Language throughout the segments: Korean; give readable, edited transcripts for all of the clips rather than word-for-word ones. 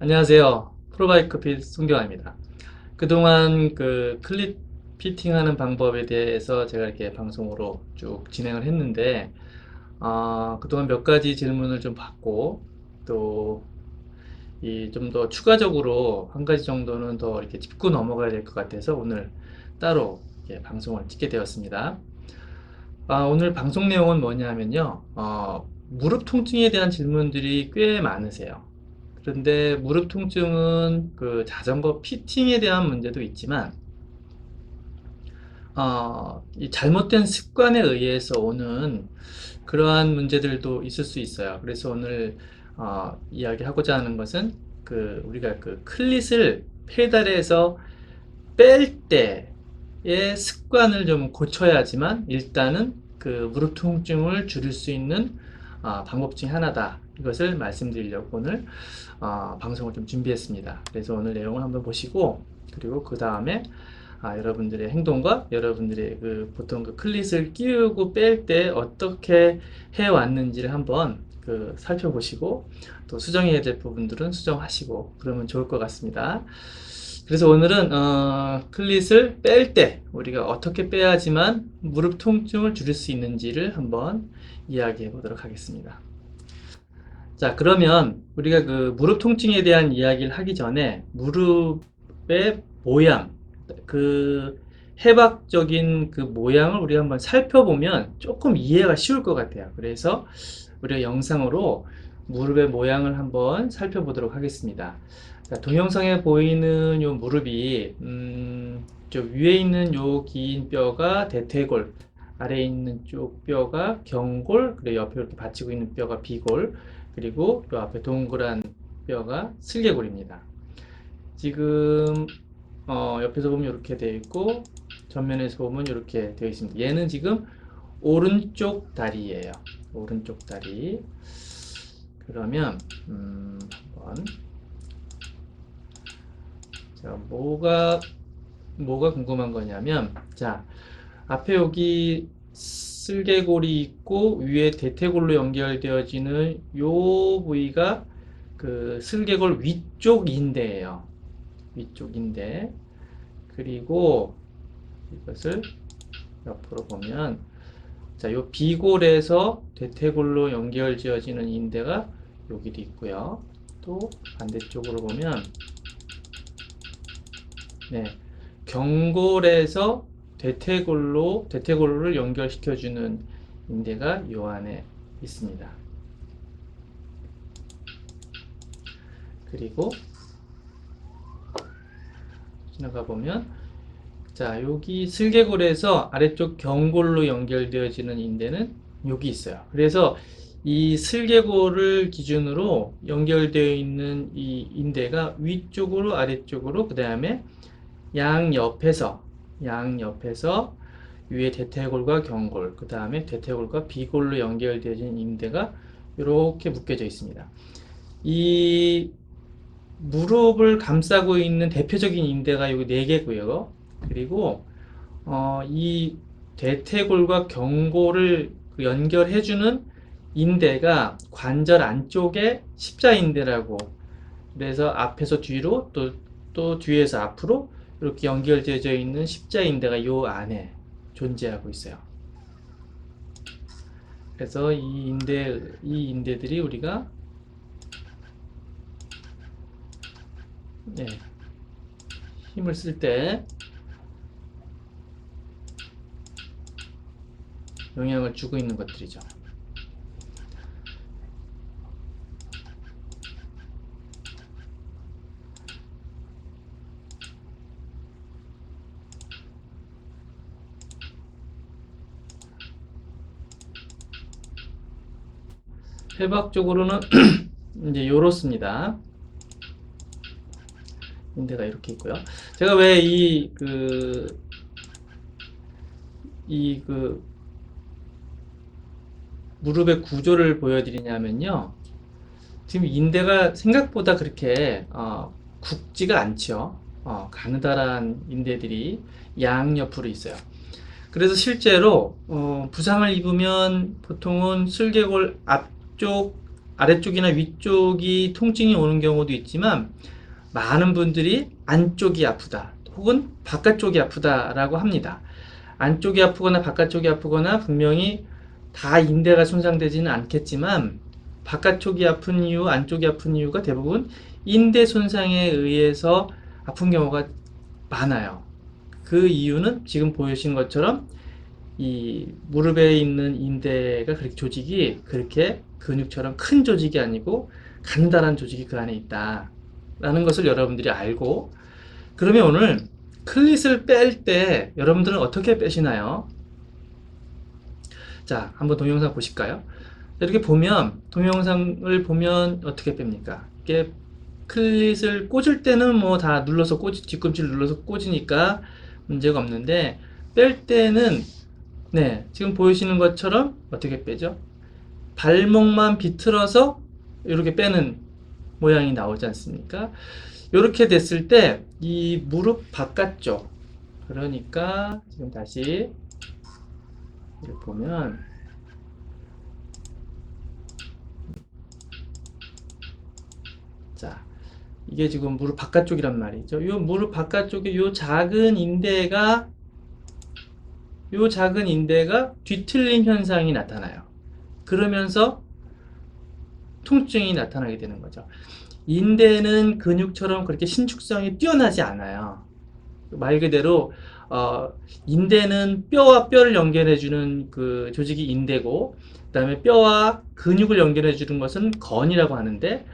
안녕하세요. 프로바이크 핏 송경아입니다. 그동안 그 클립 피팅하는 방법에 대해서 제가 이렇게 방송으로 쭉 진행을 했는데, 그동안 몇 가지 질문을 좀 받고, 또, 이 좀 더 추가적으로 한 가지 정도는 더 이렇게 짚고 넘어가야 될 것 같아서 오늘 따로 이렇게 방송을 찍게 되었습니다. 오늘 방송 내용은 뭐냐면요. 무릎 통증에 대한 질문들이 꽤 많으세요. 그런데 무릎 통증은 그 자전거 피팅에 대한 문제도 있지만, 이 잘못된 습관에 의해서 오는 그러한 문제들도 있을 수 있어요. 그래서 오늘 이야기하고자 하는 것은 우리가 그 클릿을 페달에서 뺄 때의 습관을 좀 고쳐야지만 일단은 그 무릎 통증을 줄일 수 있는 방법 중에 하나다. 이것을 말씀드리려고 오늘 방송을 좀 준비했습니다. 그래서 오늘 내용을 한번 보시고, 그리고 그 다음에 여러분들의 행동과 여러분들의 그 보통 그 클릿을 끼우고 뺄 때 어떻게 해왔는지를 한번 그 살펴보시고, 또 수정해야 될 부분들은 수정하시고 그러면 좋을 것 같습니다. 그래서 오늘은 클릿을 뺄 때 우리가 어떻게 빼야지만 무릎 통증을 줄일 수 있는지를 한번 이야기해 보도록 하겠습니다. 자, 그러면 우리가 그 무릎 통증에 대한 이야기를 하기 전에 무릎의 모양, 그 해박적인 그 모양을 우리가 한번 살펴보면 조금 이해가 쉬울 것 같아요. 그래서 우리가 영상으로 무릎의 모양을 한번 살펴보도록 하겠습니다. 자, 동영상에 보이는 요 무릎이 저 위에 있는 요 긴 뼈가 대퇴골, 아래에 있는 쪽 뼈가 경골, 그리고 옆에 이렇게 받치고 있는 뼈가 비골, 그리고 요 앞에 동그란 뼈가 슬개골입니다. 지금 옆에서 보면 이렇게 되어 있고 전면에서 보면 이렇게 되어 있습니다. 얘는 지금 오른쪽 다리예요. 오른쪽 다리. 그러면 한번 자, 뭐가 궁금한 거냐면, 자, 앞에 여기 슬개골이 있고 위에 대퇴골로 연결되어지는 요 부위가 그 슬개골 위쪽 인대예요. 위쪽 인대. 그리고 이것을 옆으로 보면, 자, 요 비골에서 대퇴골로 연결지어지는 인대가 여기도 있고요. 또 반대쪽으로 보면, 네, 경골에서 대퇴골로를 연결시켜주는 인대가 요 안에 있습니다. 그리고 지나가 보면, 자, 여기 슬개골에서 아래쪽 경골로 연결되어지는 인대는 여기 있어요. 그래서 이 슬개골을 기준으로 연결되어 있는 이 인대가 위쪽으로 아래쪽으로, 그 다음에 양옆에서 위에 대퇴골과 경골, 그 다음에 대퇴골과 비골로 연결되어진 인대가 이렇게 묶여져 있습니다. 이 무릎을 감싸고 있는 대표적인 인대가 여기 4개고요. 그리고 이 대퇴골과 경골을 연결해주는 인대가 관절 안쪽에 십자인대라고, 그래서 앞에서 뒤로 또 뒤에서 앞으로 이렇게 연결되어져 있는 십자인대가 이 안에 존재하고 있어요. 그래서 이 인대들이 우리가 네, 힘을 쓸 때 영향을 주고 있는 것들이죠. 해박적으로는 이제 이렇습니다. 인대가 이렇게 있고요. 제가 왜 무릎의 구조를 보여드리냐면요. 지금 인대가 생각보다 그렇게 굵지가 않죠. 가느다란 인대들이 양옆으로 있어요. 그래서 실제로 부상을 입으면 보통은 슬개골 앞쪽 아래쪽이나 위쪽이 통증이 오는 경우도 있지만 많은 분들이 안쪽이 아프다 혹은 바깥쪽이 아프다라고 합니다. 안쪽이 아프거나 바깥쪽이 아프거나 분명히 다 인대가 손상되지는 않겠지만 바깥쪽이 아픈 이유, 안쪽이 아픈 이유가 대부분 인대 손상에 의해서 아픈 경우가 많아요. 그 이유는 지금 보여주신 것처럼 이 무릎에 있는 인대가 그렇게 조직이 그렇게 근육처럼 큰 조직이 아니고 간단한 조직이 그 안에 있다 라는 것을 여러분들이 알고, 그러면 오늘 클릿을 뺄 때 여러분들은 어떻게 빼시나요? 자, 한번 동영상 보실까요? 이렇게 보면, 동영상을 보면 어떻게 뺍니까? 이게 클릿을 꽂을 때는 뭐 다 눌러서 뒤꿈치를 눌러서 꽂으니까 문제가 없는데, 뺄 때는 네, 지금 보이시는 것처럼 어떻게 빼죠? 발목만 비틀어서 이렇게 빼는 모양이 나오지 않습니까? 이렇게 됐을 때 이 무릎 바깥쪽, 그러니까 지금 다시 이렇게 보면, 자, 이게 지금 무릎 바깥쪽이란 말이죠. 이 무릎 바깥쪽에 이 작은 인대가 뒤틀림 현상이 나타나요. 그러면서 통증이 나타나게 되는 거죠. 인대는 근육처럼 그렇게 신축성이 뛰어나지 않아요. 말 그대로 어, 인대는 뼈와 뼈를 연결해주는 그 조직이 인대고, 그 다음에 뼈와 근육을 연결해주는 것은 건이라고 하는데,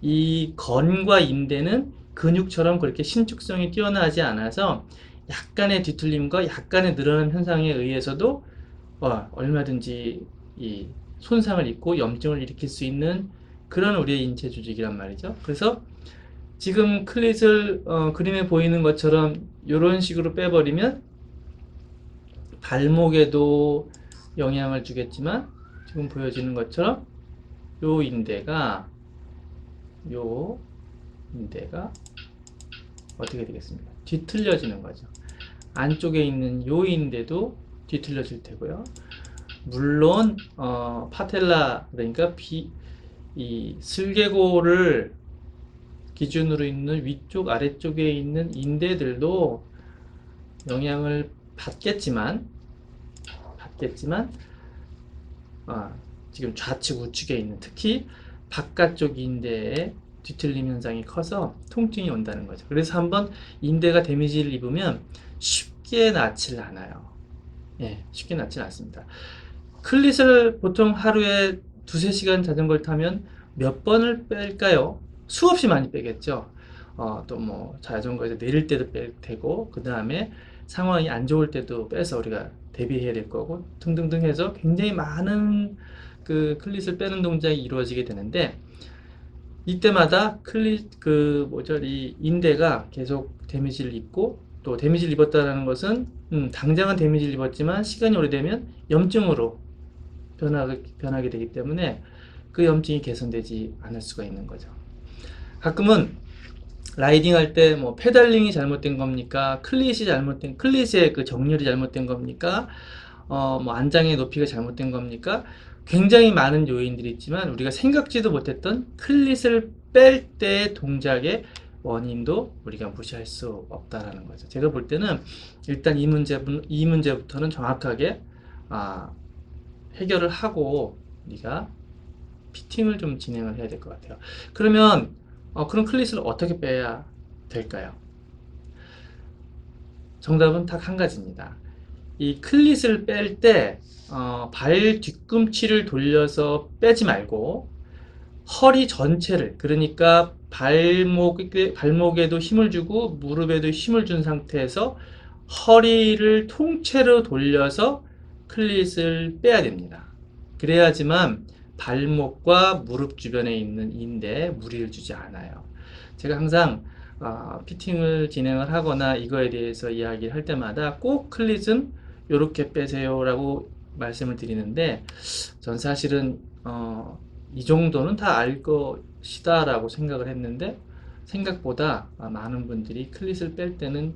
이 건과 인대는 근육처럼 그렇게 신축성이 뛰어나지 않아서 약간의 뒤틀림과 약간의 늘어난 현상에 의해서도 얼마든지 이 손상을 입고 염증을 일으킬 수 있는 그런 우리의 인체 조직이란 말이죠. 그래서 지금 클릿을 그림에 보이는 것처럼 이런 식으로 빼버리면 발목에도 영향을 주겠지만, 지금 보여지는 것처럼 요 인대가 요 인대가 어떻게 되겠습니까? 뒤틀려지는 거죠. 안쪽에 있는 요 인대도 뒤틀려질 테고요. 물론 파텔라, 그러니까 이 슬개골을 기준으로 있는 위쪽 아래쪽에 있는 인대들도 영향을 받겠지만 아, 지금 좌측 우측에 있는 특히 바깥쪽 인대에 뒤틀림 현상이 커서 통증이 온다는 거죠. 그래서 한번 인대가 데미지를 입으면 쉽게 낫질 않아요. 예, 쉽게 낫질 않습니다. 클릿을 보통 하루에 두세 시간 자전거를 타면 몇 번을 뺄까요? 수없이 많이 빼겠죠. 또 뭐 자전거에서 내릴 때도 뺄 테고, 그 다음에 상황이 안 좋을 때도 빼서 우리가 대비해야 될 거고, 등등등 해서 굉장히 많은 그 클릿을 빼는 동작이 이루어지게 되는데, 이때마다 이 인대가 계속 데미지를 입고, 또 데미지를 입었다는 것은 당장은 데미지를 입었지만 시간이 오래되면 염증으로 변하게 되기 때문에 그 염증이 개선되지 않을 수가 있는 거죠. 가끔은 라이딩 할 때 뭐 페달링이 잘못된 겁니까? 클릿의 그 정렬이 잘못된 겁니까? 뭐 안장의 높이가 잘못된 겁니까? 굉장히 많은 요인들이 있지만 우리가 생각지도 못했던 클릿을 뺄 때의 동작의 원인도 우리가 무시할 수 없다라는 거죠. 제가 볼 때는 일단 이 문제부터는 정확하게 아, 해결을 하고 우리가 피팅을 좀 진행을 해야 될 것 같아요. 그러면 그럼 클릿을 어떻게 빼야 될까요? 정답은 딱 한 가지입니다. 이 클릿을 뺄 때 발 뒤꿈치를 돌려서 빼지 말고 허리 전체를, 그러니까 발목에도 힘을 주고 무릎에도 힘을 준 상태에서 허리를 통째로 돌려서 클릿을 빼야 됩니다. 그래야지만 발목과 무릎 주변에 있는 인대에 무리를 주지 않아요. 제가 항상 피팅을 진행을 하거나 이거에 대해서 이야기를 할 때마다 꼭 클릿은 이렇게 빼세요 라고 말씀을 드리는데, 전 사실은 이 정도는 다 알 것이다 라고 생각을 했는데, 생각보다 많은 분들이 클릿을 뺄 때는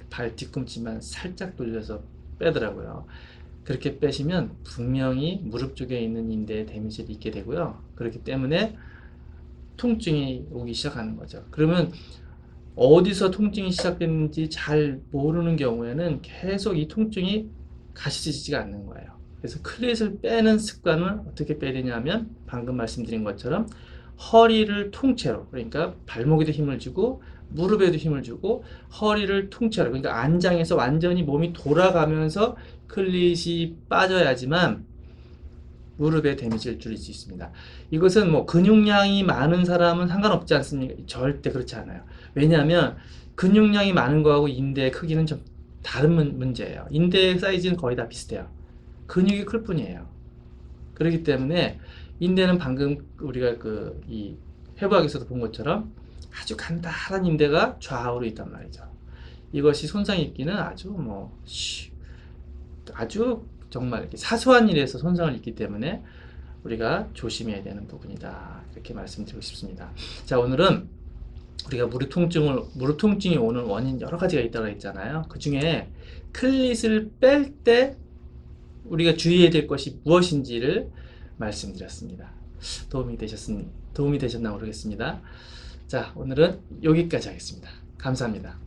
발 뒤꿈치만 살짝 돌려서 빼더라고요. 그렇게 빼시면 분명히 무릎 쪽에 있는 인대에 데미지를 입게 되고요. 그렇기 때문에 통증이 오기 시작하는 거죠. 그러면 어디서 통증이 시작됐는지 잘 모르는 경우에는 계속 이 통증이 가시지지가 않는 거예요. 그래서 클릿을 빼는 습관을 어떻게 빼야 되냐면 방금 말씀드린 것처럼 허리를 통째로, 그러니까 발목에도 힘을 주고 무릎에도 힘을 주고 허리를 통째로, 그러니까 안장에서 완전히 몸이 돌아가면서 클릿이 빠져야지만 무릎에 데미지를 줄일 수 있습니다. 이것은 뭐 근육량이 많은 사람은 상관없지 않습니까? 절대 그렇지 않아요. 왜냐하면 근육량이 많은 거하고 인대의 크기는 좀 다른 문제예요. 인대의 사이즈는 거의 다 비슷해요. 근육이 클 뿐이에요. 그렇기 때문에 인대는 방금 우리가 이 해부학에서도 본 것처럼 아주 간단한 인대가 좌우로 있단 말이죠. 이것이 손상이 있기는 아주 정말 이렇게 사소한 일에서 손상을 입기 때문에 우리가 조심해야 되는 부분이다. 이렇게 말씀드리고 싶습니다. 자, 오늘은 우리가 무릎 통증이 오는 원인 여러 가지가 있다고 했잖아요. 그 중에 클릿을 뺄 때 우리가 주의해야 될 것이 무엇인지를 말씀드렸습니다. 도움이 되셨나 모르겠습니다. 자, 오늘은 여기까지 하겠습니다. 감사합니다.